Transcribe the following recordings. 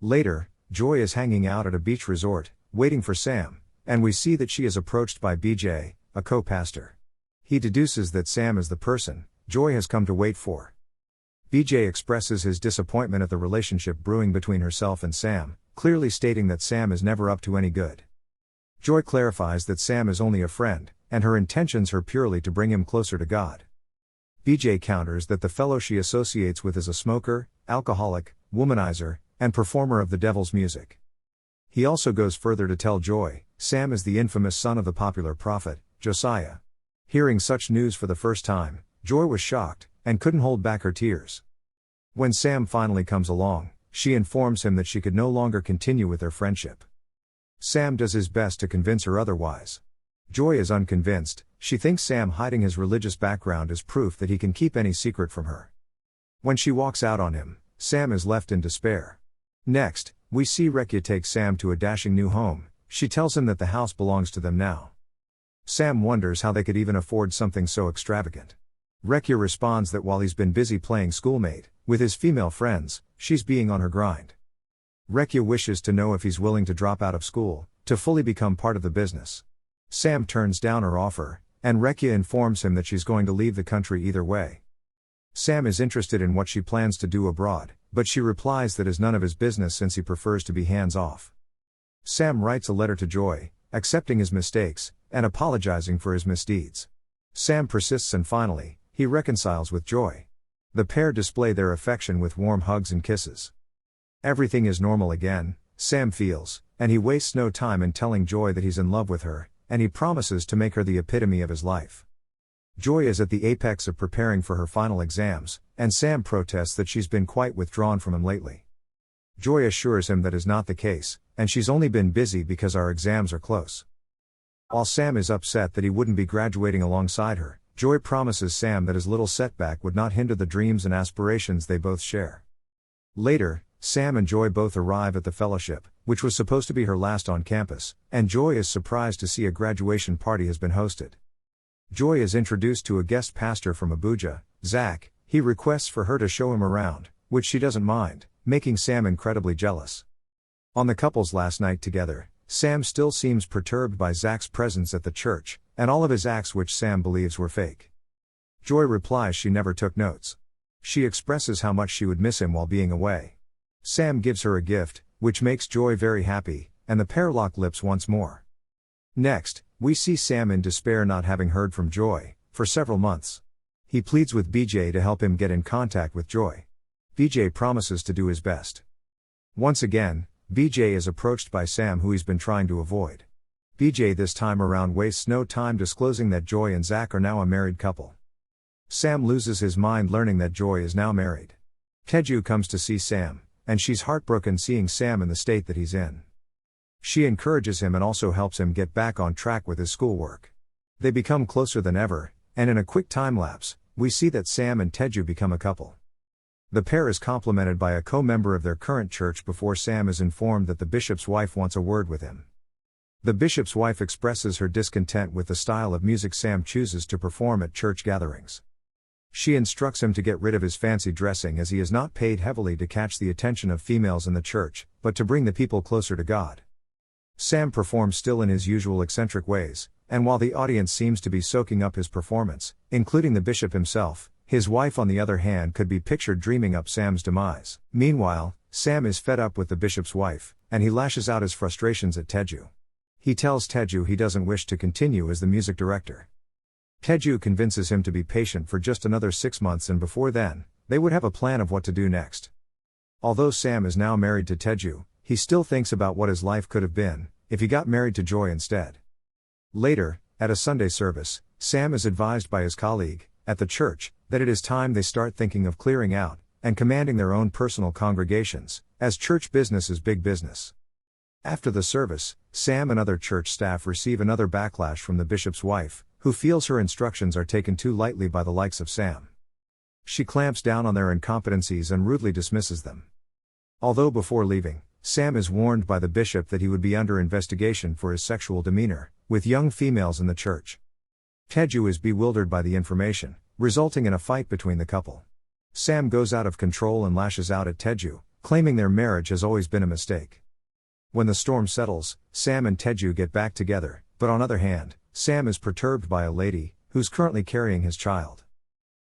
Later, Joy is hanging out at a beach resort, waiting for Sam, and we see that she is approached by BJ, a co-pastor. He deduces that Sam is the person Joy has come to wait for. BJ expresses his disappointment at the relationship brewing between herself and Sam, clearly stating that Sam is never up to any good. Joy clarifies that Sam is only a friend, and her intentions are purely to bring him closer to God. BJ counters that the fellow she associates with is a smoker, alcoholic, womanizer, and performer of the devil's music. He also goes further to tell Joy, Sam is the infamous son of the popular prophet, Josiah. Hearing such news for the first time, Joy was shocked, and couldn't hold back her tears. When Sam finally comes along, she informs him that she could no longer continue with their friendship. Sam does his best to convince her otherwise. Joy is unconvinced. She thinks Sam hiding his religious background is proof that he can keep any secret from her. When she walks out on him, Sam is left in despair. Next, we see Rekya take Sam to a dashing new home. She tells him that the house belongs to them now. Sam wonders how they could even afford something so extravagant. Rekya responds that while he's been busy playing schoolmate with his female friends, she's being on her grind. Rekya wishes to know if he's willing to drop out of school to fully become part of the business. Sam turns down her offer, and Rekya informs him that she's going to leave the country either way. Sam is interested in what she plans to do abroad, but she replies that is none of his business since he prefers to be hands-off. Sam writes a letter to Joy, accepting his mistakes, and apologizing for his misdeeds. Sam persists and finally, he reconciles with Joy. The pair display their affection with warm hugs and kisses. Everything is normal again, Sam feels, and he wastes no time in telling Joy that he's in love with her, and he promises to make her the epitome of his life. Joy is at the apex of preparing for her final exams, and Sam protests that she's been quite withdrawn from him lately. Joy assures him that is not the case, and she's only been busy because our exams are close. While Sam is upset that he wouldn't be graduating alongside her, Joy promises Sam that his little setback would not hinder the dreams and aspirations they both share. Later, Sam and Joy both arrive at the fellowship, which was supposed to be her last on campus, and Joy is surprised to see a graduation party has been hosted. Joy is introduced to a guest pastor from Abuja, Zach. He requests for her to show him around, which she doesn't mind, making Sam incredibly jealous. On the couple's last night together, Sam still seems perturbed by Zach's presence at the church, and all of his acts which Sam believes were fake. Joy replies she never took notes. She expresses how much she would miss him while being away. Sam gives her a gift, which makes Joy very happy, and the pair lock lips once more. Next, we see Sam in despair not having heard from Joy for several months. He pleads with BJ to help him get in contact with Joy. BJ promises to do his best. Once again, BJ is approached by Sam, who he's been trying to avoid. BJ this time around wastes no time disclosing that Joy and Zach are now a married couple. Sam loses his mind learning that Joy is now married. Teju comes to see Sam, and she's heartbroken seeing Sam in the state that he's in. She encourages him and also helps him get back on track with his schoolwork. They become closer than ever, and in a quick time lapse, we see that Sam and Teju become a couple. The pair is complimented by a co-member of their current church before Sam is informed that the bishop's wife wants a word with him. The bishop's wife expresses her discontent with the style of music Sam chooses to perform at church gatherings. She instructs him to get rid of his fancy dressing, as he is not paid heavily to catch the attention of females in the church, but to bring the people closer to God. Sam performs still in his usual eccentric ways, and while the audience seems to be soaking up his performance, including the bishop himself, his wife on the other hand could be pictured dreaming up Sam's demise. Meanwhile, Sam is fed up with the bishop's wife, and he lashes out his frustrations at Teju. He tells Teju he doesn't wish to continue as the music director. Teju convinces him to be patient for just another 6 months, and before then, they would have a plan of what to do next. Although Sam is now married to Teju, he still thinks about what his life could have been if he got married to Joy instead. Later, at a Sunday service, Sam is advised by his colleague at the church that it is time they start thinking of clearing out and commanding their own personal congregations, as church business is big business. After the service, Sam and other church staff receive another backlash from the bishop's wife, who feels her instructions are taken too lightly by the likes of Sam. She clamps down on their incompetencies and rudely dismisses them. Although before leaving, Sam is warned by the bishop that he would be under investigation for his sexual demeanor with young females in the church. Teju is bewildered by the information, resulting in a fight between the couple. Sam goes out of control and lashes out at Teju, claiming their marriage has always been a mistake. When the storm settles, Sam and Taeju get back together, but on the other hand, Sam is perturbed by a lady, who's currently carrying his child.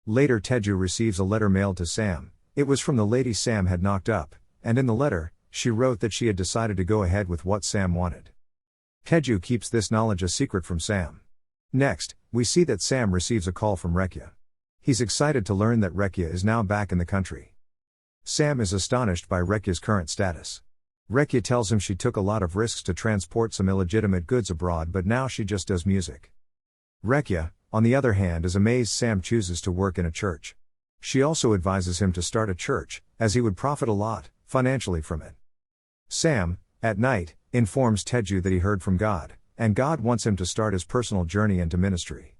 Later Taeju receives a letter mailed to Sam. It was from the lady Sam had knocked up, and in the letter, she wrote that she had decided to go ahead with what Sam wanted. Taeju keeps this knowledge a secret from Sam. Next, we see that Sam receives a call from Rekya. He's excited to learn that Rekya is now back in the country. Sam is astonished by Rekya's current status. Rekya tells him she took a lot of risks to transport some illegitimate goods abroad, but now she just does music. Rekya, on the other hand, is amazed Sam chooses to work in a church. She also advises him to start a church, as he would profit a lot, financially from it. Sam, at night, informs Taeju that he heard from God, and God wants him to start his personal journey into ministry.